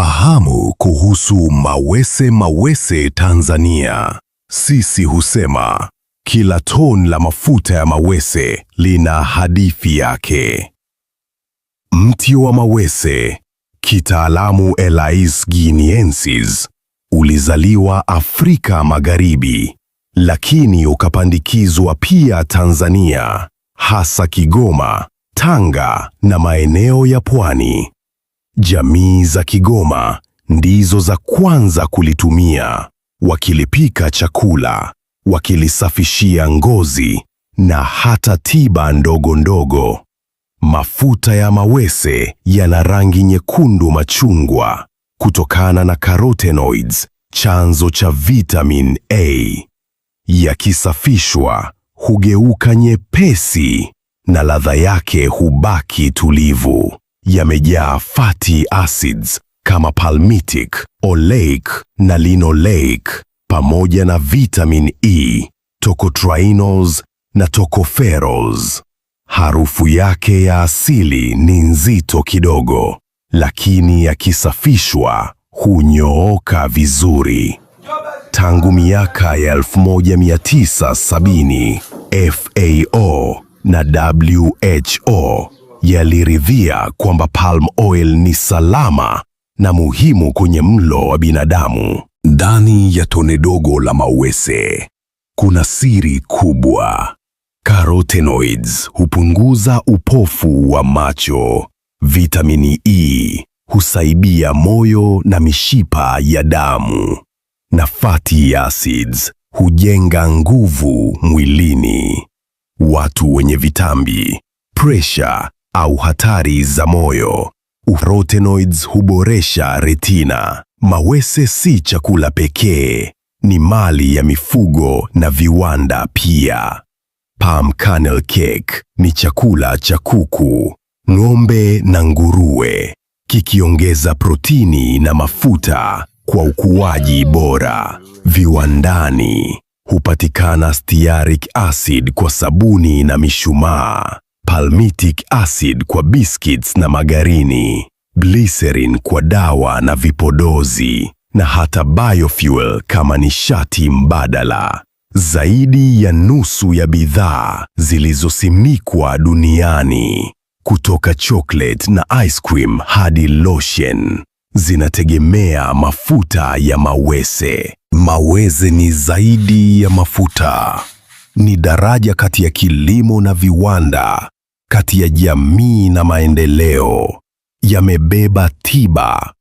Fahamu kuhusu mawese mawese Tanzania. Sisi husema kila tone la mafuta ya mawese lina hadithi yake. Mti wa mawese, kitaalamu Elais guineensis, ulizaliwa Afrika Magharibi, lakini ukapandikizwa pia Tanzania, hasa Kigoma, Tanga na maeneo ya pwani. Jamii za Kigoma ndizo za kwanza kulitumia, wakilipika chakula, wakilisafishia ngozi na hata tiba ndogo ndogo. Mafuta ya mawese yana rangi nyekundu machungwa kutokana na carotenoids, chanzo cha vitamin A. Yakisafishwa hugeuka nyepesi na ladha yake hubaki tulivu. Yamejaa fatty acids kama palmitic, oleic na linoleic, pamoja na vitamin E, tocotrienols na tocopherols. Harufu yake ya asili ni nzito kidogo, lakini yakisafishwa hunyooka vizuri. Tangu miaka ya 1970, FAO na WHO yaliridhia kwamba palm oil ni salama na muhimu kwenye mlo wa binadamu. Ndani ya tone dogo la mawese kuna siri kubwa. Carotenoids hupunguza upofu wa macho. Vitamini E husaidia moyo na mishipa ya damu. Na fatty acids hujenga nguvu mwilini. Watu wenye vitambi, pressure au hatari za moyo, carotenoids huboresha retina. Mawese si chakula pekee, ni mali ya mifugo na viwanda pia. Palm kernel cake ni chakula cha kuku, ng'ombe na nguruwe, kikiongeza protini na mafuta kwa ukuaji bora. Viwandani hupatikana stearic acid kwa sabuni na mishumaa, palmitic acid kwa biscuits na margarini, glycerin kwa dawa na vipodozi, na hata biofuel kama nishati mbadala. Zaidi ya nusu ya bidhaa zilizosimikwa duniani, kutoka chocolate na ice cream hadi lotion, zinategemea mafuta ya mawese. Mawese ni zaidi ya mafuta. Ni daraja kati ya kilimo na viwanda, kati ya jamii na maendeleo. Yamebeba tiba,